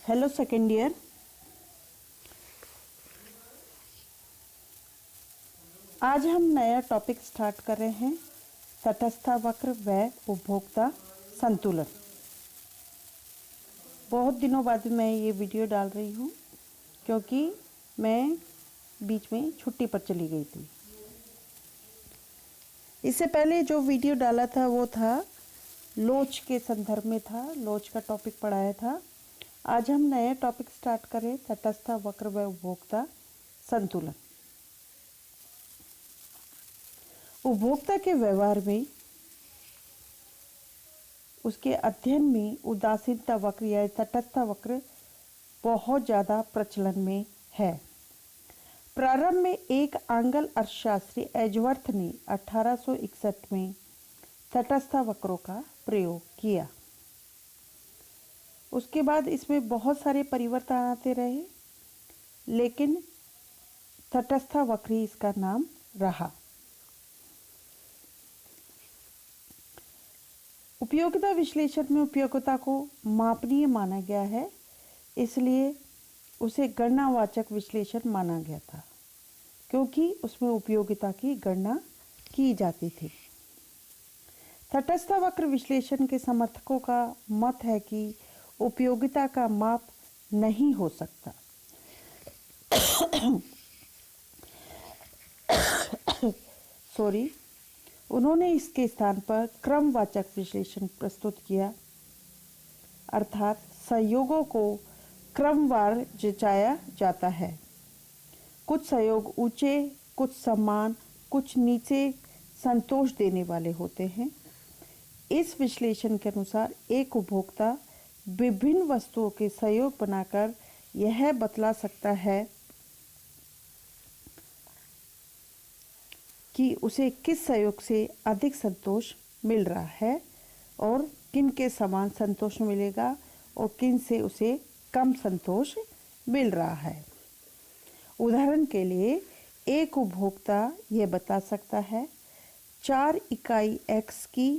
Hello second year. आज हम नया टॉपिक स्टार्ट कर रहे हैं, तटस्थ वक्र व उपभोक्ता संतुलन। बहुत दिनों बाद मैं ये वीडियो डाल रही हूँ क्योंकि मैं बीच में छुट्टी पर चली गई थी। इससे पहले जो वीडियो डाला था वो था लोच के संदर्भ में था, लोच का टॉपिक पढ़ाया था। आज हम नया टॉपिक स्टार्ट करें, तटस्थ वक्र व उपभोक्ता संतुलन। उपभोक्ता के व्यवहार में, उसके अध्ययन में उदासीनता वक्र या तटस्थ वक्र बहुत ज़्यादा प्रचलन में है। प्रारंभ में एक आंग्ल अर्थशास्त्री एजवर्थ ने 1861 में तटस्थ वक्रों का प्रयोग किया। उसके बाद इसमें बहुत सारे परिवर्तन आते रहे, लेकिन तटस्थ वक्र ही इसका नाम रहा। उपयोगिता विश्लेषण में उपयोगिता को मापनीय माना गया है, इसलिए उसे गणनावाचक विश्लेषण माना गया था, क्योंकि उसमें उपयोगिता की गणना की जाती थी। तटस्थ वक्र विश्लेषण के समर्थकों का मत है कि उपयोगिता का माप नहीं हो सकता। उन्होंने इसके स्थान पर क्रमवाचक विश्लेषण प्रस्तुत किया, अर्थात संयोगों को क्रमवार जचाया जाता है। कुछ संयोग ऊंचे, कुछ समान, कुछ नीचे संतोष देने वाले होते हैं। इस विश्लेषण के अनुसार एक उपभोक्ता विभिन्न वस्तुओं के संयोग बनाकर यह बतला सकता है कि उसे किस संयोग से अधिक संतोष मिल रहा है और किन के समान संतोष मिलेगा और किन से उसे कम संतोष मिल रहा है। उदाहरण के लिए एक उपभोक्ता यह बता सकता है 4 इकाई x की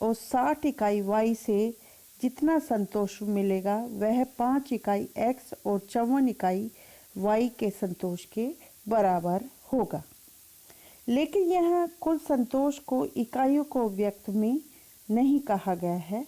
और 60 इकाई y से जितना संतोष मिलेगा वह 5 इकाई x और 54 इकाई y के संतोष के बराबर होगा। लेकिन यह कुल संतोष को इकाइयों को व्यक्त में नहीं कहा गया है,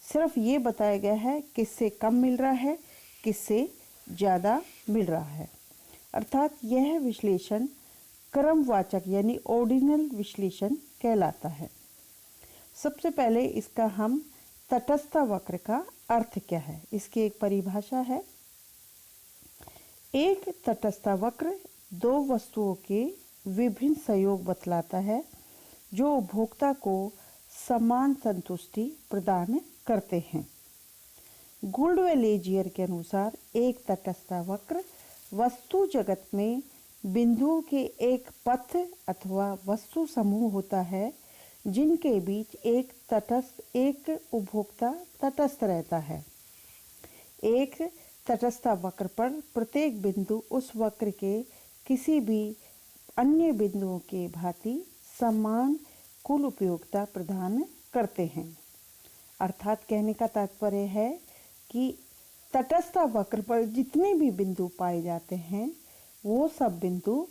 सिर्फ ये बताया गया है किससे कम मिल रहा है, किससे ज़्यादा मिल रहा है। अर्थात यह विश्लेषण क्रमवाचक यानी ऑर्डिनल विश्लेषण कहलाता है। सबसे पहले इसका हम तटस्थ वक्र का अर्थ क्या है, इसकी एक परिभाषा है। एक तटस्थ वक्र दो वस्तुओं के विभिन्न संयोग बतलाता है जो उपभोक्ता को समान संतुष्टि प्रदान करते हैं। गुल्ड व लेजियर के अनुसार एक तटस्थ वक्र वस्तु जगत में बिंदुओं के एक पथ अथवा वस्तु समूह होता है जिनके बीच एक उपभोक्ता तटस्थ रहता है। एक तटस्थ वक्र पर प्रत्येक बिंदु उस वक्र के किसी भी अन्य बिंदुओं के भांति समान कुल उपयोगिता प्रदान करते हैं। अर्थात कहने का तात्पर्य है कि तटस्थ वक्र पर जितने भी बिंदु पाए जाते हैं वो सब बिंदु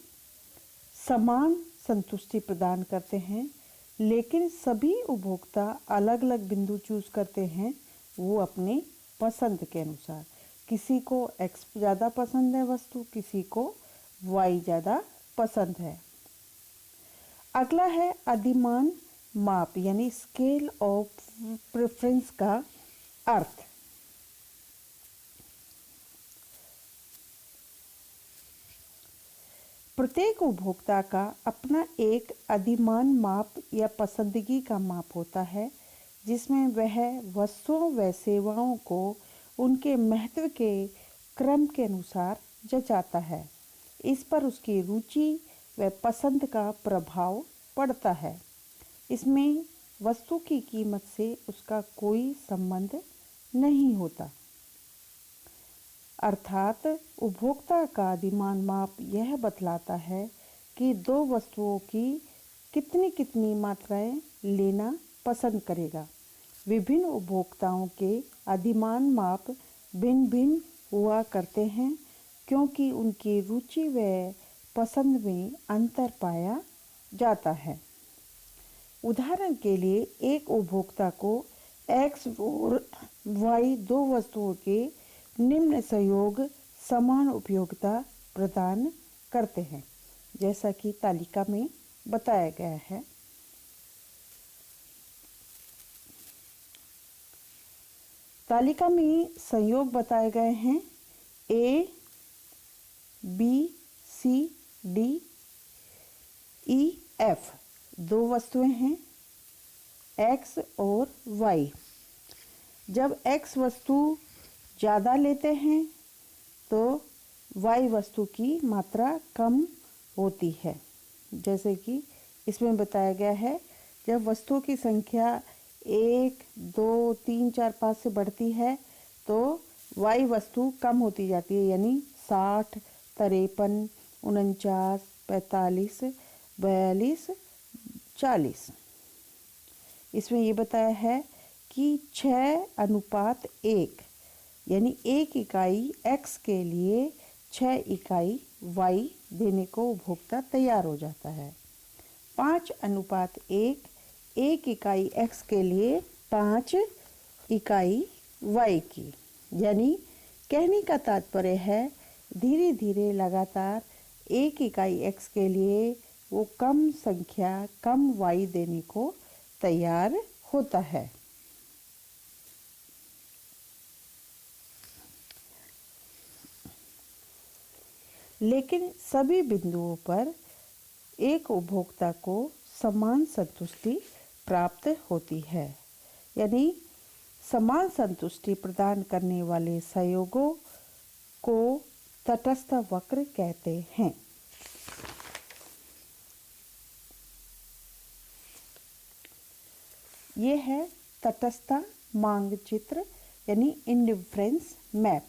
समान संतुष्टि प्रदान करते हैं, लेकिन सभी उपभोक्ता अलग अलग बिंदु चूज करते हैं, वो अपने पसंद के अनुसार। किसी को x ज़्यादा पसंद है वस्तु, किसी को y ज़्यादा पसंद है। अगला है अधिमान माप यानी स्केल ऑफ प्रेफरेंस का अर्थ। प्रत्येक उपभोक्ता का अपना एक अधिमान माप या पसंदगी का माप होता है, जिसमें वह वस्तुओं व सेवाओं को उनके महत्व के क्रम के अनुसार जचाता है। इस पर उसकी रुचि व पसंद का प्रभाव पड़ता है। इसमें वस्तु की कीमत से उसका कोई संबंध नहीं होता। अर्थात उपभोक्ता का अधिमान माप यह बतलाता है कि दो वस्तुओं की कितनी कितनी मात्राएं लेना पसंद करेगा। विभिन्न उपभोक्ताओं के अधिमान माप भिन्न भिन्न हुआ करते हैं क्योंकि उनकी रुचि व पसंद में अंतर पाया जाता है। उदाहरण के लिए एक उपभोक्ता को X और Y दो वस्तुओं के निम्न सहयोग समान उपयोगिता प्रदान करते हैं, जैसा कि तालिका में बताया गया है। तालिका में संयोग बताए गए हैं। A, B, C, D, E, F दो वस्तुएं हैं, X और Y। जब X वस्तु ज़्यादा लेते हैं तो Y वस्तु की मात्रा कम होती है। जैसे कि इसमें बताया गया है, जब वस्तुओं की संख्या 1, 2, 3, 4, 5 से बढ़ती है तो Y वस्तु कम होती जाती है, यानी 60, 53, 49, 45, 42, 40। इसमें ये बताया है कि 6:1 यानी 1 इकाई X के लिए 6 इकाई Y देने को उपभोक्ता तैयार हो जाता है। 5:1 1 इकाई X के लिए 5 इकाई Y की, यानी कहने का तात्पर्य है धीरे धीरे लगातार 1 इकाई X के लिए वो कम संख्या कम Y देने को तैयार होता है। लेकिन सभी बिंदुओं पर एक उपभोक्ता को समान संतुष्टि प्राप्त होती है, यानी समान संतुष्टि प्रदान करने वाले संयोगों को तटस्थ वक्र कहते हैं। ये है तटस्थ मानचित्र यानी इंडिफरेंस मैप।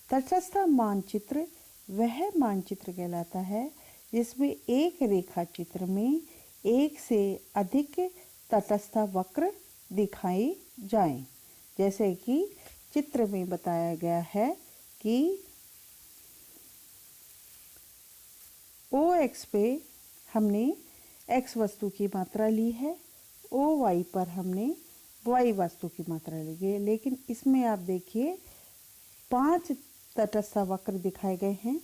तटस्थ मानचित्र वह मानचित्र कहलाता है जिसमें एक रेखा चित्र में एक से अधिक तटस्थ वक्र दिखाए जाएं। जैसे कि चित्र में बताया गया है कि OX पे हमने X वस्तु की मात्रा ली है, OY पर हमने Y वस्तु की मात्रा ली है, लेकिन इसमें आप देखिए 5 तटस्थ वक्र दिखाए गए हैं।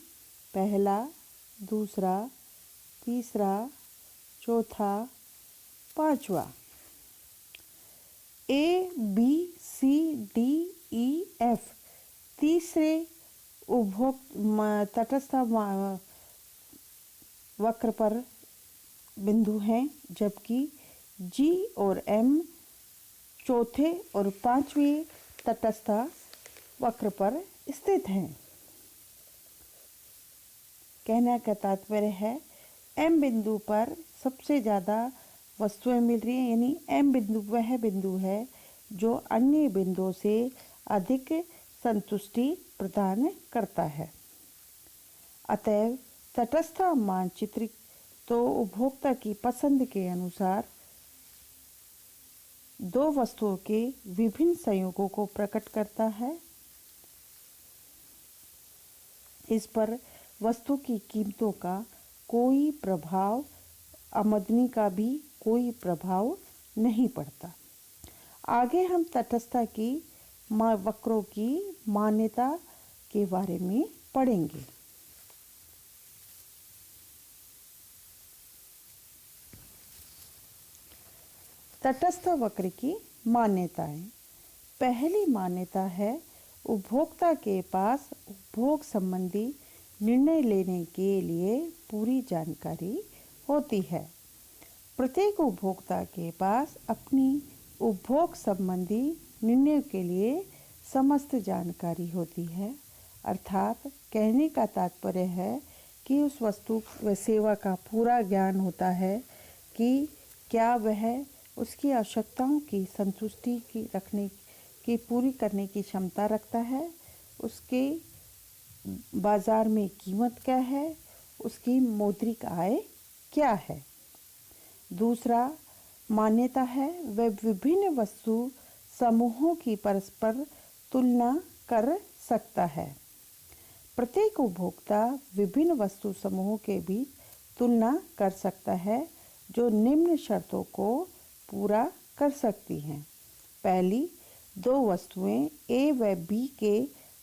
पहला, दूसरा, तीसरा, चौथा, पांचवा। A, B, C, D, E, F तीसरे तटस्थ वक्र पर बिंदु हैं, जबकि G और M चौथे और पांचवें तटस्थ वक्र पर स्थित हैं। कहने का तात्पर्य है M बिंदु पर सबसे ज़्यादा वस्तुएं मिल रही हैं, यानी M बिंदु वह बिंदु है जो अन्य बिंदुओं से अधिक संतुष्टि प्रदान करता है। अतएव तटस्थ मानचित्र तो उपभोक्ता की पसंद के अनुसार दो वस्तुओं के विभिन्न संयोगों को प्रकट करता है। इस पर वस्तु की कीमतों का कोई प्रभाव, आमदनी का भी कोई प्रभाव नहीं पड़ता। आगे हम तटस्थता की वक्रों की मान्यता के बारे में पढ़ेंगे। तटस्थ वक्र की मान्यताएं। पहली मान्यता है उपभोक्ता के पास उपभोग संबंधी निर्णय लेने के लिए पूरी जानकारी होती है। प्रत्येक उपभोक्ता के पास अपनी उपभोग संबंधी निर्णय के लिए समस्त जानकारी होती है, अर्थात कहने का तात्पर्य है कि उस वस्तु व सेवा का पूरा ज्ञान होता है कि क्या वह उसकी आवश्यकताओं की संतुष्टि की रखने की पूरी करने की क्षमता रखता है, उसके बाजार में कीमत क्या है, उसकी मौद्रिक आय क्या है। दूसरा मान्यता है वह विभिन्न वस्तु समूहों की परस्पर तुलना कर सकता है। प्रत्येक उपभोक्ता विभिन्न वस्तु समूहों के बीच तुलना कर सकता है जो निम्न शर्तों को पूरा कर सकती हैं। पहली, दो वस्तुएं ए व बी के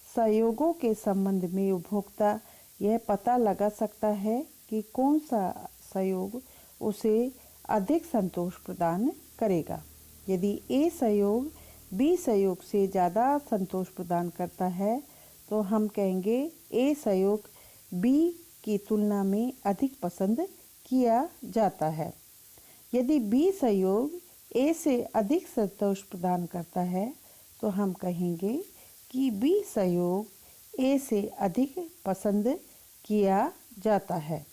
संयोगों के संबंध में उपभोक्ता यह पता लगा सकता है कि कौन सा संयोग उसे अधिक संतोष प्रदान करेगा। यदि ए संयोग बी संयोग से ज़्यादा संतोष प्रदान करता है तो हम कहेंगे ए संयोग बी की तुलना में अधिक पसंद किया जाता है। यदि बी संयोग ए से अधिक संतोष प्रदान करता है तो हम कहेंगे कि बी संयोग ए से अधिक पसंद किया जाता है।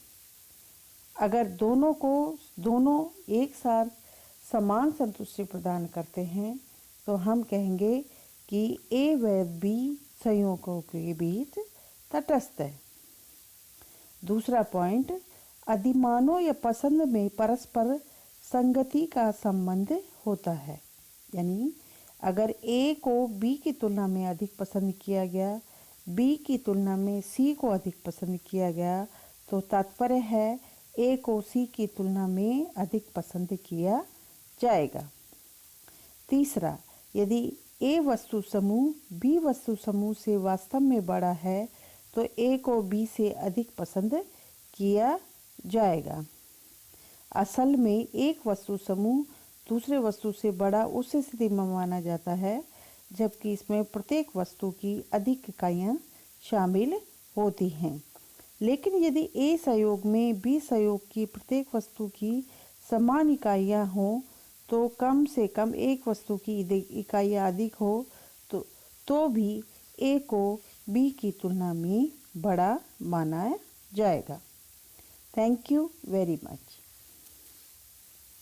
अगर दोनों एक साथ समान संतुष्टि प्रदान करते हैं तो हम कहेंगे कि ए व बी संयोगों के बीच तटस्थ है। दूसरा पॉइंट, अधिमानों या पसंद में परस्पर संगति का संबंध होता है। यानी अगर ए को बी की तुलना में अधिक पसंद किया गया, बी की तुलना में सी को अधिक पसंद किया गया, तो तात्पर्य है ए को सी की तुलना में अधिक पसंद किया जाएगा। तीसरा, यदि ए वस्तु समूह बी वस्तु समूह से वास्तव में बड़ा है तो ए को बी से अधिक पसंद किया जाएगा। असल में एक वस्तु समूह दूसरे वस्तु से बड़ा उस स्थिति में माना जाता है जबकि इसमें प्रत्येक वस्तु की अधिक इकाइयाँ शामिल होती हैं। लेकिन यदि ए संयोग में बी संयोग की प्रत्येक वस्तु की समान इकाइयाँ हों तो कम से कम एक वस्तु की इकाइयाँ अधिक हो तो भी ए को बी की तुलना में बड़ा माना जाएगा। Thank you very much.